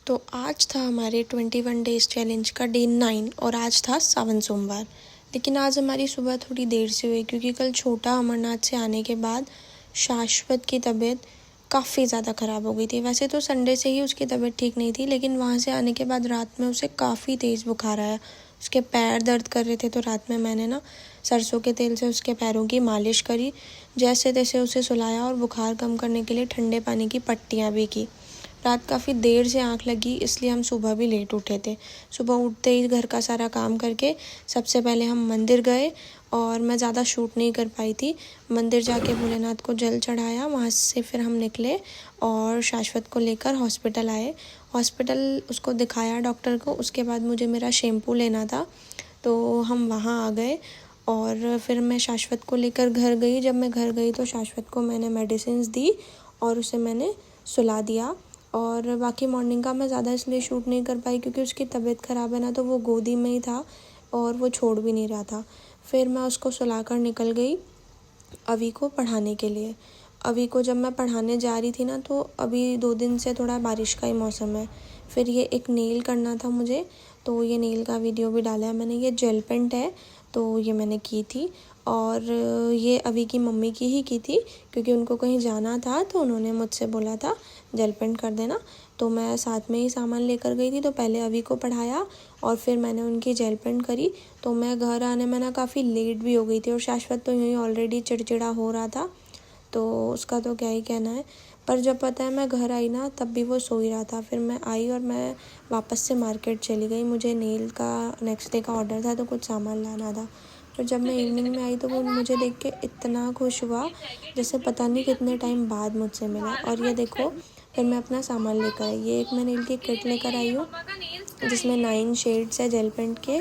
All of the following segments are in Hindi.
तो आज था हमारे 21 डेज़ चैलेंज का डे 9 और आज था सावन सोमवार। लेकिन आज हमारी सुबह थोड़ी देर से हुई क्योंकि कल छोटा अमरनाथ से आने के बाद शाश्वत की तबीयत काफ़ी ज़्यादा ख़राब हो गई थी। वैसे तो संडे से ही उसकी तबीयत ठीक नहीं थी, लेकिन वहाँ से आने के बाद रात में उसे काफ़ी तेज़ बुखार आया। उसके पैर दर्द कर रहे थे, तो रात में मैंने ना सरसों के तेल से उसके पैरों की मालिश करी, जैसे तैसे उसे सुलाया और बुखार कम करने के लिए ठंडे पानी की पट्टियाँ भी की। रात काफ़ी देर से आँख लगी, इसलिए हम सुबह भी लेट उठे थे। सुबह उठते ही घर का सारा काम करके सबसे पहले हम मंदिर गए और मैं ज़्यादा शूट नहीं कर पाई थी। मंदिर जाके भोलेनाथ को जल चढ़ाया, वहाँ से फिर हम निकले और शाश्वत को लेकर हॉस्पिटल आए। हॉस्पिटल उसको दिखाया डॉक्टर को, उसके बाद मुझे मेरा शैम्पू लेना था, तो हम वहाँ आ गए और फिर मैं शाश्वत को लेकर घर गई। जब मैं घर गई तो शाश्वत को मैंने मेडिसिन्स दी और उसे मैंने सुला दिया। और बाकी मॉर्निंग का मैं ज़्यादा इसलिए शूट नहीं कर पाई क्योंकि उसकी तबीयत ख़राब है ना, तो वो गोदी में ही था और वो छोड़ भी नहीं रहा था। फिर मैं उसको सुलाकर निकल गई अभी को पढ़ाने के लिए। अभी को जब मैं पढ़ाने जा रही थी ना, तो अभी 2 दिन से थोड़ा बारिश का ही मौसम है। फिर ये एक नेल करना था मुझे, तो ये नेल का वीडियो भी डाला है मैंने। ये जेल पेंट है, तो ये मैंने की थी और ये अभी की मम्मी की ही की थी क्योंकि उनको कहीं जाना था, तो उन्होंने मुझसे बोला था जेल पेंट कर देना, तो मैं साथ में ही सामान लेकर गई थी। तो पहले अभी को पढ़ाया और फिर मैंने उनकी जेल पेंट करी। तो मैं घर आने में ना काफ़ी लेट भी हो गई थी और शाश्वत तो यूँ ही ऑलरेडी चिड़चिड़ा हो रहा था, तो उसका तो क्या ही कहना है। पर जब पता है मैं घर आई ना, तब भी वो सो ही रहा था। फिर मैं आई और मैं वापस से मार्केट चली गई। मुझे नेल का नेक्स्ट डे का ऑर्डर था, तो कुछ सामान लाना था। फिर जब मैं इवनिंग में आई तो वो मुझे देख के इतना खुश हुआ जैसे पता नहीं कितने टाइम बाद मुझसे मिला। और ये देखो, फिर मैं अपना सामान लेकर आई। ये एक मैं नेल की किट लेकर आई हूँ जिसमें 9 शेड्स है जेल पेंट के,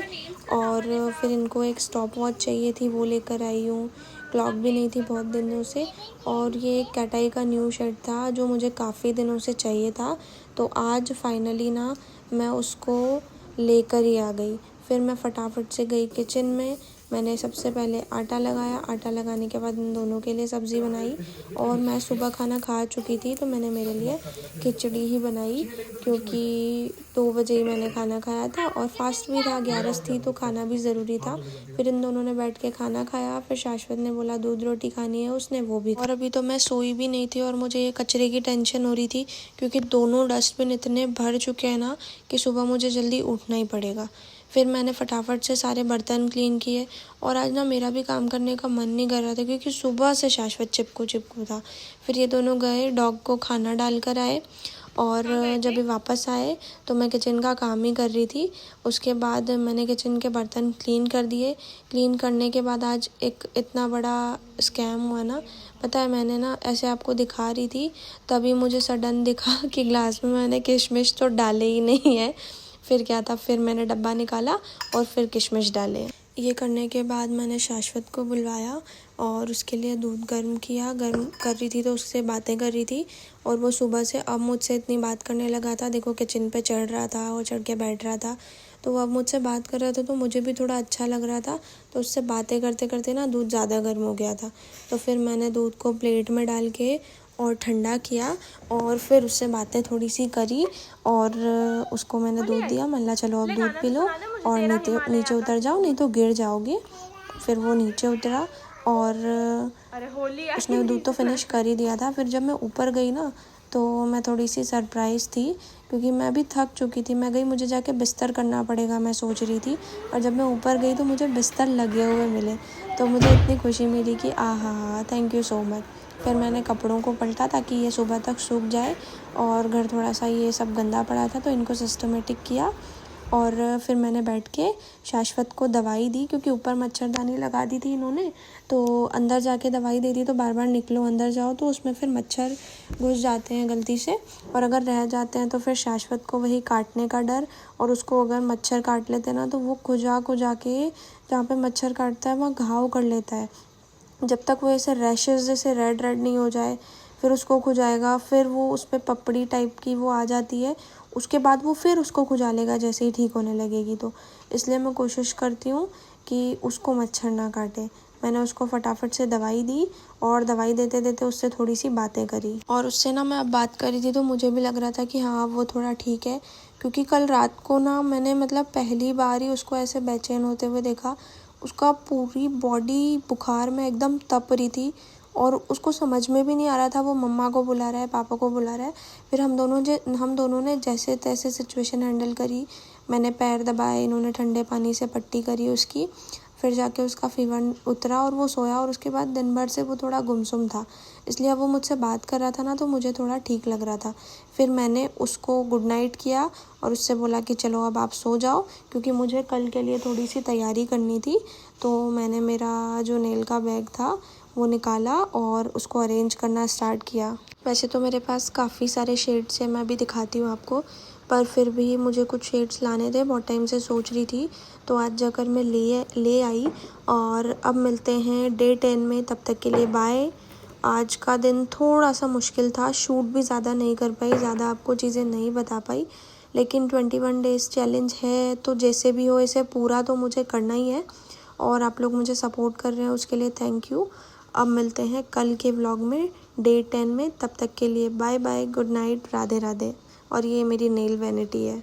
और फिर इनको एक स्टॉप वॉच चाहिए थी, वो लेकर आई हूँ। क्लॉक भी नहीं थी बहुत दिनों से, और ये एक कैटाई का न्यू शेड था जो मुझे काफ़ी दिनों से चाहिए था, तो आज फाइनली ना मैं उसको लेकर ही आ गई। फिर मैं फटाफट से गई किचन में। मैंने सबसे पहले आटा लगाया, आटा लगाने के बाद इन दोनों के लिए सब्ज़ी बनाई। और मैं सुबह खाना खा चुकी थी, तो मैंने मेरे लिए खिचड़ी ही बनाई क्योंकि 2 बजे ही मैंने खाना खाया था और फास्ट भी था, 11 थी, तो खाना भी ज़रूरी था। फिर इन दोनों ने बैठ के खाना खाया। फिर शाश्वत ने बोला दूध रोटी खानी है, उसने वो भी। और अभी तो मैं सोई भी नहीं थी और मुझे ये कचरे की टेंशन हो रही थी क्योंकि दोनों डस्टबिन इतने भर चुके हैं ना कि सुबह मुझे जल्दी उठना ही पड़ेगा। फिर मैंने फटाफट से सारे बर्तन क्लीन किए और आज ना मेरा भी काम करने का मन नहीं कर रहा था क्योंकि सुबह से शाश्वत चिपकू था। फिर ये दोनों गए, डॉग को खाना डाल कर आए और जब ये वापस आए तो मैं किचन का काम ही कर रही थी। उसके बाद मैंने किचन के बर्तन क्लीन कर दिए। क्लीन करने के बाद आज एक इतना बड़ा स्कैम हुआ ना, पता है, मैंने ना ऐसे आपको दिखा रही थी, तभी मुझे सडन दिखा कि ग्लास में मैंने किशमिश तो डाले ही नहीं है। फिर क्या था, फिर मैंने डब्बा निकाला और फिर किशमिश डाले। ये करने के बाद मैंने शाश्वत को बुलवाया और उसके लिए दूध गर्म किया। गर्म कर रही थी तो उससे बातें कर रही थी और वो सुबह से अब मुझसे इतनी बात करने लगा था। देखो, किचन पे चढ़ रहा था, वो चढ़ के बैठ रहा था, तो वो अब मुझसे बात कर रहा था, तो मुझे भी थोड़ा अच्छा लग रहा था। तो उससे बातें करते करते ना दूध ज़्यादा गर्म हो गया था, तो फिर मैंने दूध को प्लेट में डाल के और ठंडा किया और फिर उससे बातें थोड़ी सी करी और उसको मैंने दूध दिया। मल्ला चलो अब दूध पी लो और नीचे उतर जाओ, नहीं तो गिर जाओगे। फिर वो नीचे उतरा और उसने दूध तो फिनिश कर ही दिया था। फिर जब मैं ऊपर गई ना, तो मैं थोड़ी सी सरप्राइज़ थी क्योंकि मैं भी थक चुकी थी। मैं गई, मुझे जाके बिस्तर करना पड़ेगा, मैं सोच रही थी, और जब मैं ऊपर गई तो मुझे बिस्तर लगे हुए मिले, तो मुझे इतनी खुशी मिली कि आहा, थैंक यू सो मच। फिर मैंने कपड़ों को पलटा ताकि ये सुबह तक सूख जाए, और घर थोड़ा सा ये सब गंदा पड़ा था तो इनको सिस्टमेटिक किया। और फिर मैंने बैठ के शाश्वत को दवाई दी क्योंकि ऊपर मच्छरदानी लगा दी थी इन्होंने, तो अंदर जाके दवाई दे दी, तो बार बार निकलो अंदर जाओ तो उसमें फिर मच्छर घुस जाते हैं गलती से, और अगर रह जाते हैं तो फिर शाश्वत को वही काटने का डर, और उसको अगर मच्छर काट लेते हैं ना तो वो खुजा के जहाँ पे मच्छर काटता है वहाँ घाव कर लेता है। जब तक वो ऐसे रैशेस जैसे रेड नहीं हो जाए फिर उसको खुजाएगा, फिर वो उस पर पपड़ी टाइप की वो आ जाती है, उसके बाद वो फिर उसको खुजालेगा जैसे ही ठीक होने लगेगी। तो इसलिए मैं कोशिश करती हूँ कि उसको मच्छर ना काटे। मैंने उसको फटाफट से दवाई दी और दवाई देते देते उससे थोड़ी सी बातें करी। और उससे ना मैं अब बात करी थी तो मुझे भी लग रहा था कि हाँ वो थोड़ा ठीक है, क्योंकि कल रात को ना मैंने मतलब पहली बार ही उसको ऐसे बेचैन होते हुए देखा। उसका पूरी बॉडी बुखार में एकदम तप रही थी और उसको समझ में भी नहीं आ रहा था वो मम्मा को बुला रहा है, पापा को बुला रहा है। फिर हम दोनों ने जैसे तैसे सिचुएशन हैंडल करी। मैंने पैर दबाए, इन्होंने ठंडे पानी से पट्टी करी उसकी, फिर जाके उसका फीवर उतरा और वो सोया। और उसके बाद दिन भर से वो थोड़ा गुमसुम था, इसलिए अब वो मुझसे बात कर रहा था ना तो मुझे थोड़ा ठीक लग रहा था। फिर मैंने उसको गुड नाइट किया और उससे बोला कि चलो अब आप सो जाओ, क्योंकि मुझे कल के लिए थोड़ी सी तैयारी करनी थी। तो मैंने मेरा जो नेल का बैग था वो निकाला और उसको अरेंज करना स्टार्ट किया। वैसे तो मेरे पास काफ़ी सारे शेड्स हैं, मैं अभी दिखाती हूँ आपको, पर फिर भी मुझे कुछ शेड्स लाने थे, बहुत टाइम से सोच रही थी। तो आज जाकर मैं ले आई और अब मिलते हैं डे 10 में। तब तक के लिए बाय। आज का दिन थोड़ा सा मुश्किल था, शूट भी ज़्यादा नहीं कर पाई, ज़्यादा आपको चीज़ें नहीं बता पाई, लेकिन 21 डेज़ चैलेंज है तो जैसे भी हो इसे पूरा तो मुझे करना ही है। और आप लोग मुझे सपोर्ट कर रहे हैं उसके लिए थैंक यू। अब मिलते हैं कल के व्लॉग में डे 10 में। तब तक के लिए bye bye, good night, Radhe Radhe. और ये मेरी नेल वैनिटी है।